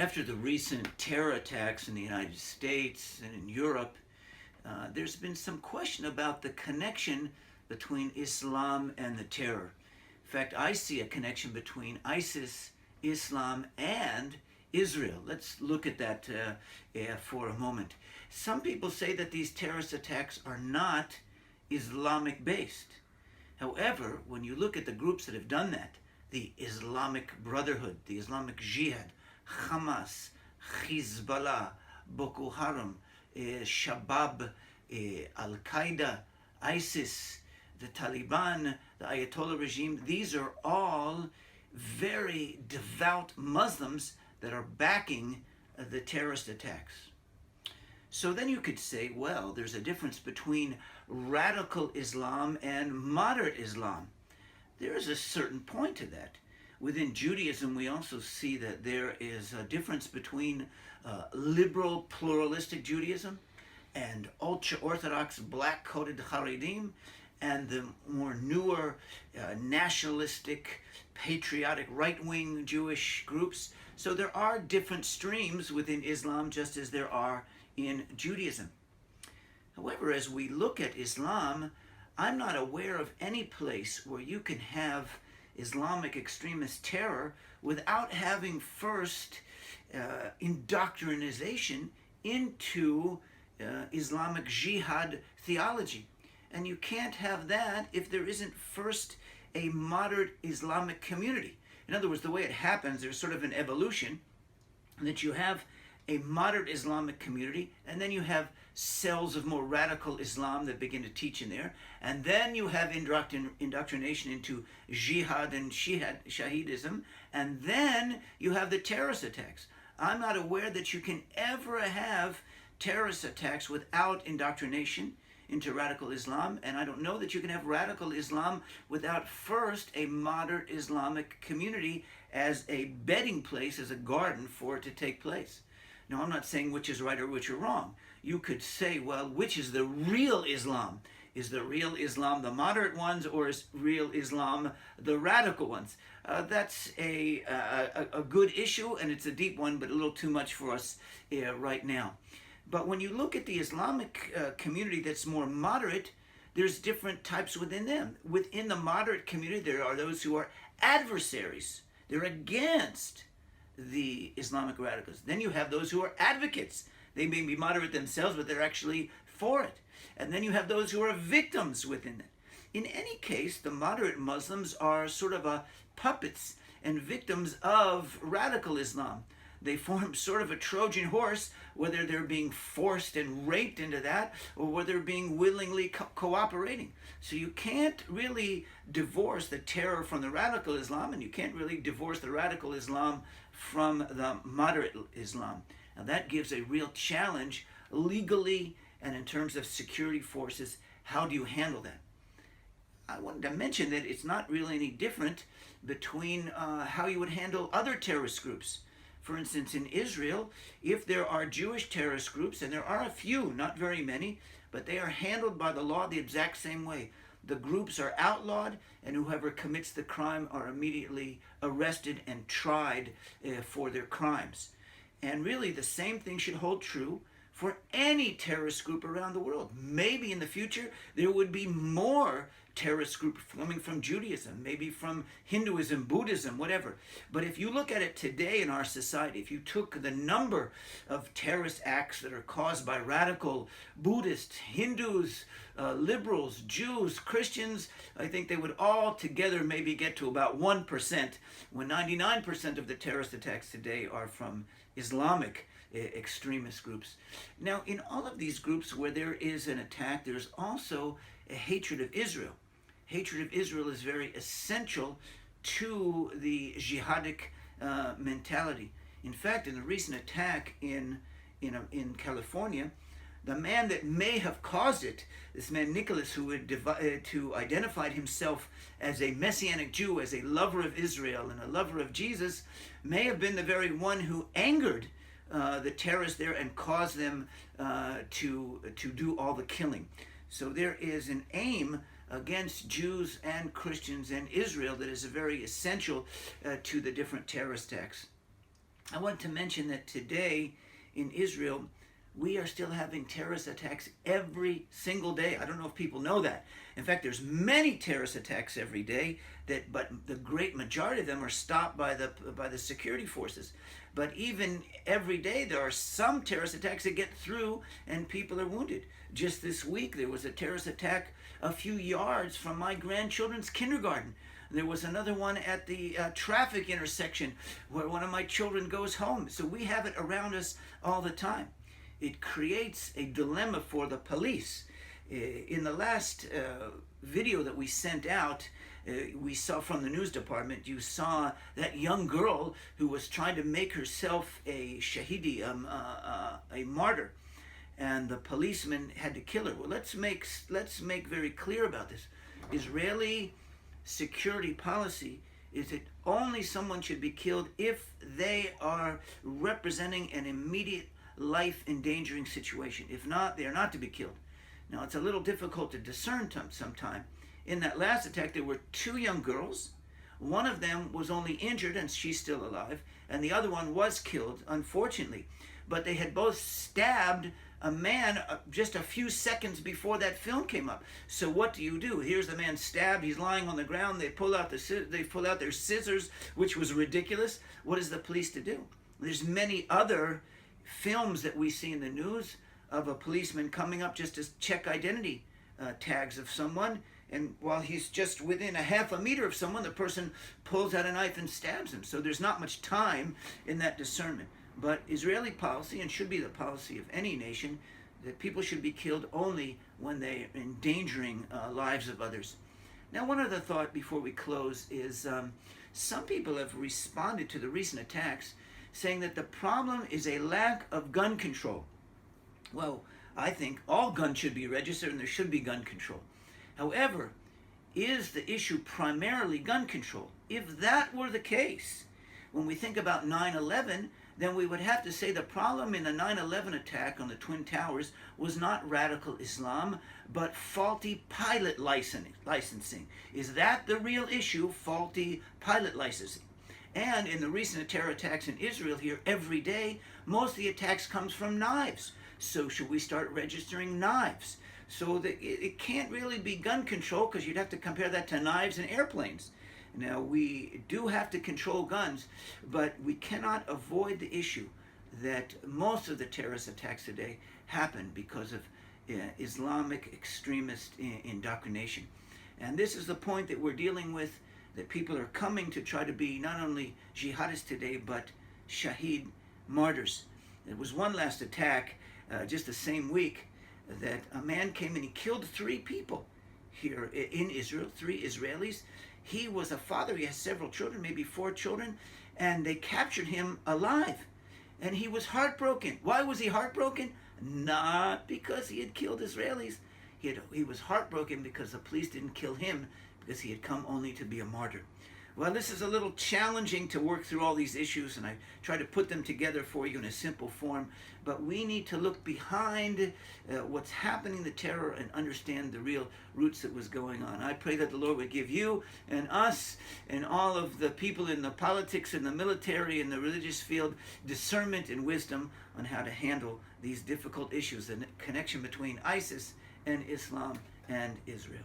After the recent terror attacks in the United States and in Europe, there's been some question about the connection between Islam and the terror. In fact, I see a connection between ISIS, Islam, and Israel. Let's look at that for a moment. Some people say that these terrorist attacks are not Islamic based. However, when you look at the groups that have done that, the Islamic Brotherhood, the Islamic Jihad, Hamas, Hezbollah, Boko Haram, Shabab, Al-Qaeda, ISIS, the Taliban, the Ayatollah regime, these are all very devout Muslims that are backing the terrorist attacks. So then you could say, well, there's a difference between radical Islam and moderate Islam. There is a certain point to that. Within Judaism, we also see that there is a difference between liberal pluralistic Judaism and ultra-Orthodox black-coated Haredim and the more newer nationalistic, patriotic, right-wing Jewish groups. So there are different streams within Islam just as there are in Judaism. However, as we look at Islam, I'm not aware of any place where you can have Islamic extremist terror without having first indoctrination into Islamic jihad theology. And you can't have that if there isn't first a moderate Islamic community. In other words, the way it happens, there's sort of an evolution that you have a moderate Islamic community, and then you have cells of more radical Islam that begin to teach in there, and then you have indoctrination into jihad and shahidism, and then you have the terrorist attacks. I'm not aware that you can ever have terrorist attacks without indoctrination into radical Islam, and I don't know that you can have radical Islam without first a moderate Islamic community as a bedding place, as a garden for it to take place. Now, I'm not saying which is right or which are wrong. You could say, well, which is the real Islam? Is the real Islam the moderate ones, or is real Islam the radical ones? That's a good issue, and it's a deep one, but a little too much for us right now. But when you look at the Islamic community that's more moderate, there's different types within them. Within the moderate community, there are those who are adversaries. They're against the Islamic radicals. Then you have those who are advocates. They may be moderate themselves, but they're actually for it. And then you have those who are victims within it. In any case, the moderate Muslims are sort of puppets and victims of radical Islam. They form sort of a Trojan horse, whether they're being forced and raped into that, or whether they're being willingly cooperating. So you can't really divorce the terror from the radical Islam, and you can't really divorce the radical Islam from the moderate Islam. Now that gives a real challenge legally and in terms of security forces. How do you handle that? I wanted to mention that it's not really any different between how you would handle other terrorist groups. For instance, in Israel, if there are Jewish terrorist groups, and there are a few, not very many, but they are handled by the law the exact same way. The groups are outlawed, and whoever commits the crime are immediately arrested and tried for their crimes. And really, the same thing should hold true for any terrorist group around the world. Maybe in the future, there would be more terrorist groups coming from Judaism, maybe from Hinduism, Buddhism, whatever. But if you look at it today in our society, if you took the number of terrorist acts that are caused by radical Buddhists, Hindus, liberals, Jews, Christians, I think they would all together maybe get to about 1%, when 99% of the terrorist attacks today are from Islamic extremist groups. Now, in all of these groups where there is an attack, there's also a hatred of Israel. Hatred of Israel is very essential to the jihadic mentality. In fact, in the recent attack in California, the man that may have caused it, this man Nicholas, who identified himself as a Messianic Jew, as a lover of Israel and a lover of Jesus, may have been the very one who angered the terrorists there and caused them to do all the killing. So there is an aim against Jews and Christians and Israel that is very essential to the different terrorist attacks. I want to mention that today in Israel, we are still having terrorist attacks every single day. I don't know if people know that. In fact, there's many terrorist attacks every day, but the great majority of them are stopped by the security forces. But even every day, there are some terrorist attacks that get through and people are wounded. Just this week, there was a terrorist attack a few yards from my grandchildren's kindergarten. There was another one at the traffic intersection where one of my children goes home. So we have it around us all the time. It creates a dilemma for the police. In the last video that we sent out, we saw from the news department, you saw that young girl who was trying to make herself a shahidi, a martyr, and the policeman had to kill her. Well, let's make very clear about this. Israeli security policy is that only someone should be killed if they are representing an immediate life endangering situation. If not, they are not to be killed. Now, it's a little difficult to discern sometime. In that last attack, there were two young girls. One of them was only injured and she's still alive, and the other one was killed, unfortunately. But they had both stabbed a man just a few seconds before that film came up. So what do? Here's the man stabbed. He's lying on the ground. They pull out their scissors, which was ridiculous. What is the police to do? There's many other films that we see in the news of a policeman coming up just to check identity tags of someone, and while he's just within a half a meter of someone, the person pulls out a knife and stabs him. So there's not much time in that discernment. But Israeli policy, and should be the policy of any nation, that people should be killed only when they are endangering lives of others. Now, one other thought before we close is some people have responded to the recent attacks saying that the problem is a lack of gun control. Well, I think all guns should be registered and there should be gun control. However, is the issue primarily gun control? If that were the case, when we think about 9/11, then we would have to say the problem in the 9/11 attack on the Twin Towers was not radical Islam, but faulty pilot licensing. Is that the real issue, faulty pilot licensing? And in the recent terror attacks in Israel here every day, most of the attacks comes from knives. So should we start registering knives? So that it can't really be gun control, because you'd have to compare that to knives and airplanes. Now, we do have to control guns, but we cannot avoid the issue that most of the terrorist attacks today happen because of Islamic extremist indoctrination. And this is the point that we're dealing with, that people are coming to try to be not only jihadists today, but shaheed martyrs. There was one last attack just the same week that a man came and he killed 3 people here in Israel, 3 Israelis. He was a father. He has several children, maybe 4 children, and they captured him alive. And he was heartbroken. Why was he heartbroken? Not because he had killed Israelis. He was heartbroken because the police didn't kill him, because he had come only to be a martyr. Well, this is a little challenging to work through all these issues, and I try to put them together for you in a simple form. But we need to look behind what's happening, the terror, and understand the real roots that was going on. I pray that the Lord would give you and us and all of the people in the politics and the military and the religious field discernment and wisdom on how to handle these difficult issues, the connection between ISIS and Islam and Israel.